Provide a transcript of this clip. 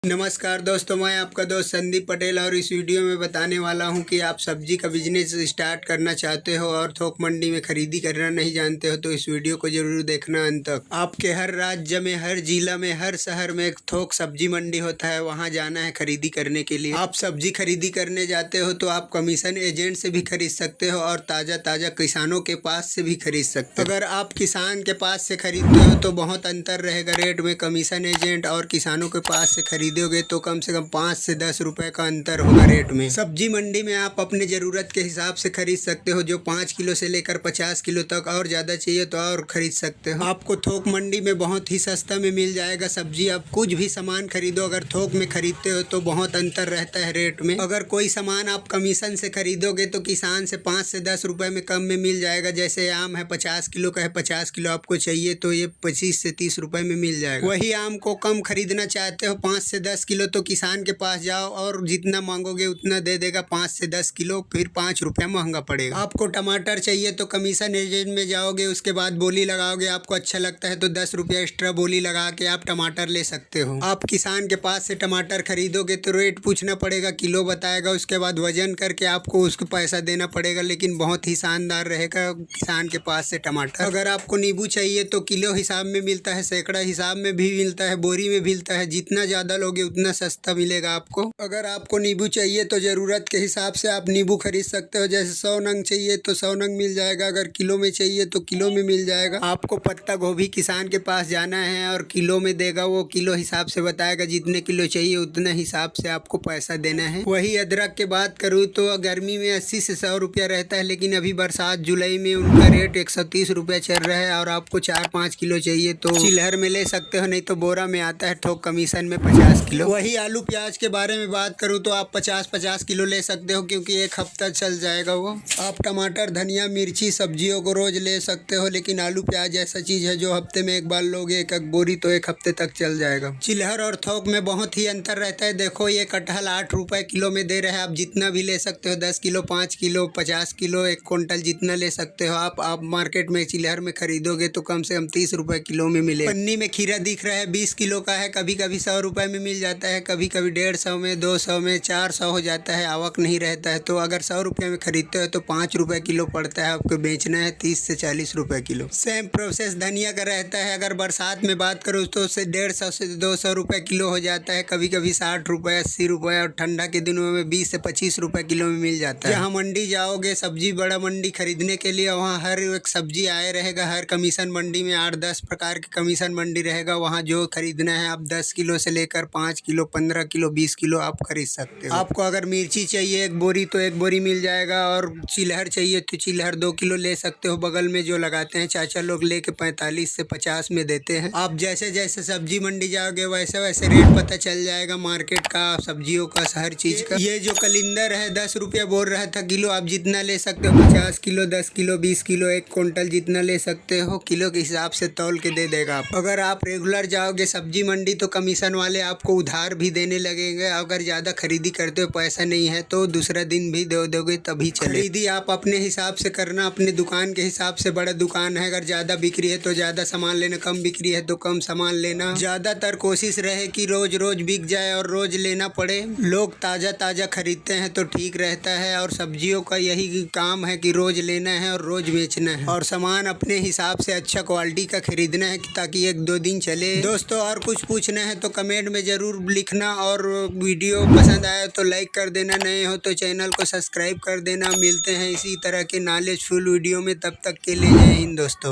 नमस्कार दोस्तों, मैं आपका दोस्त संदीप पटेल और इस वीडियो में बताने वाला हूं कि आप सब्जी का बिजनेस स्टार्ट करना चाहते हो और थोक मंडी में खरीदी करना नहीं जानते हो तो इस वीडियो को जरूर देखना अंत तक। आपके हर राज्य में, हर जिला में, हर शहर में एक थोक सब्जी मंडी होता है, वहां जाना है खरीदी करने के लिए। आप सब्जी खरीदी करने जाते हो तो आप कमीशन एजेंट से भी खरीद सकते हो और ताज़ा ताज़ा किसानों के पास से भी खरीद सकते हो। अगर आप किसान के पास से खरीदते हो तो बहुत अंतर रहेगा रेट में। कमीशन एजेंट और किसानों के पास से खरीदोगे तो कम से कम 5 से 10 रुपए का अंतर होगा रेट में। सब्जी मंडी में आप अपने जरूरत के हिसाब से खरीद सकते हो, जो 5 किलो से लेकर 50 किलो तक, और ज्यादा चाहिए तो और खरीद सकते हो। आपको थोक मंडी में बहुत ही सस्ता में मिल जाएगा सब्जी। आप कुछ भी सामान खरीदो, अगर थोक में खरीदते हो तो बहुत अंतर रहता है रेट में। अगर कोई सामान आप कमीशन से खरीदोगे तो किसान से 5 से 10 रुपए में कम में मिल जाएगा। जैसे आम है 50 किलो का है, 50 किलो आपको चाहिए तो ये 25 से 30 रुपए में मिल जाएगा। वही आम को कम खरीदना चाहते हो 5 से 10 किलो तो किसान के पास जाओ और जितना मांगोगे उतना दे देगा। 5 से 10 किलो फिर 5 रुपया महंगा पड़ेगा। आपको टमाटर चाहिए तो कमीशन एजेंट में जाओगे, उसके बाद बोली लगाओगे। आपको अच्छा लगता है तो 10 रुपया एक्स्ट्रा बोली लगा के आप टमाटर ले सकते हो। आप किसान के पास से टमाटर खरीदोगे तो रेट पूछना पड़ेगा, किलो बताएगा, उसके बाद वजन करके आपको उसको पैसा देना पड़ेगा। लेकिन बहुत ही शानदार रहेगा किसान के पास से टमाटर। अगर आपको नींबू चाहिए तो किलो हिसाब में मिलता है, सैकड़ा हिसाब में भी मिलता है, बोरी में मिलता है। जितना ज़्यादा लोगे उतना सस्ता मिलेगा आपको। अगर आपको नींबू चाहिए तो ज़रूरत के हिसाब से आप नींबू खरीद सकते हो। जैसे 100 नंग चाहिए तो 100 नंग मिल जाएगा। अगर किलो में चाहिए तो किलो में मिल जाएगा। आपको पत्ता गोभी किसान के पास जाना है और किलो में देगा, वो किलो हिसाब से बताएगा। जितने किलो चाहिए उतने हिसाब से आपको पैसा देना है। वही अदरक की बात करूँ तो गर्मी में 80 से 100 रुपया रहता है, लेकिन अभी बरसात जुलाई में उनका रेट 130 रुपया चल रहा है। और आपको 4-5 किलो चाहिए तो चिल्हर में ले सकते हो, नहीं तो बोरा में आता है थोक कमीशन में 50 किलो। वही आलू प्याज के बारे में बात करूं तो आप 50-50 किलो ले सकते हो, क्योंकि एक हफ्ता चल जाएगा वो। आप टमाटर, धनिया, मिर्ची, सब्जियों को रोज ले सकते हो, लेकिन आलू प्याज ऐसा चीज है जो हफ्ते में एक बार लोगे एक बोरी तो एक हफ्ते तक चल जाएगा। चिल्हर और थोक में बहुत ही अंतर रहता है। देखो ये कटहल 8 रुपए किलो में दे रहे हैं। आप जितना भी ले सकते हो, 10 किलो, 5 किलो, 50 किलो, 1 क्विंटल, जितना ले सकते हो। आप मार्केट में चिल्हर में खरीदोगे तो कम से कम 30 रुपए किलो में मिले। पन्नी में खीरा दिख रहा है 20 किलो का है, कभी कभी 100 रुपए में मिल जाता है, कभी कभी 150 में, 200 में, 400 हो जाता है। आवक नहीं रहता है तो अगर 100 रुपये में खरीदते हो तो 5 रुपये किलो पड़ता है। आपको बेचना है 30 से 40 रुपये किलो। सेम प्रोसेस धनिया का रहता है। अगर बरसात में बात करूँ तो उससे 150 से 200 रुपये किलो हो जाता है, कभी कभी 60 रुपये, 80 रुपये, और ठंडा के दिनों में 20 से 25 रुपये किलो में मिल जाता है। जहाँ मंडी जाओगे सब्जी बड़ा मंडी खरीदने के लिए, वहाँ हर एक सब्जी आए रहेगा। हर कमीशन मंडी में 8-10 प्रकार की कमीशन मंडी रहेगा। वहाँ जो खरीदना है आप 10 किलो से लेकर 5 किलो, 15 किलो, 20 किलो आप खरीद सकते हो। आपको अगर मिर्ची चाहिए 1 बोरी तो 1 बोरी मिल जाएगा, और चिल्हर चाहिए तो चिल्हर 2 किलो ले सकते हो। बगल में जो लगाते हैं चाचा लोग लेके 45 से 50 में देते हैं। आप जैसे जैसे सब्जी मंडी जाओगे वैसे वैसे रेट पता चल जाएगा मार्केट का, सब्जियों का, हर चीज का। ये जो कलिंदर है 10 रुपया बोल रहा था किलो। आप जितना ले सकते हो, 50 किलो, 10 किलो, 20 किलो, 1 क्विंटल, जितना ले सकते हो किलो के हिसाब से तौल के दे देगा आप। अगर आप रेगुलर जाओगे सब्जी मंडी तो कमीशन वाले आपको उधार भी देने लगेंगे। अगर ज़्यादा खरीदी करते हो, पैसा नहीं है तो दूसरा दिन भी दे दोगे तभी चले। खरीदी आप अपने हिसाब से करना, अपने दुकान के हिसाब से। बड़ा दुकान है, अगर ज़्यादा बिक्री है तो ज़्यादा सामान लेना, कम बिक्री है तो कम सामान लेना। ज़्यादातर कोशिश रहे कि रोज रोज बिक जाए और रोज लेना पड़े। लोग ताज़ा ताज़ा खरीदते हैं तो ठीक रहता है, और सब्जियों का यही काम है कि रोज लेना है और रोज बेचना है, और सामान अपने हिसाब से अच्छा क्वालिटी का खरीदना है ताकि 1-2 दिन चले। दोस्तों और कुछ पूछना है तो कमेंट में ज़रूर लिखना, और वीडियो पसंद आया तो लाइक कर देना, नए हो तो चैनल को सब्सक्राइब कर देना। मिलते हैं इसी तरह के नॉलेजफुल वीडियो में, तब तक के लिए जय हिंद दोस्तों।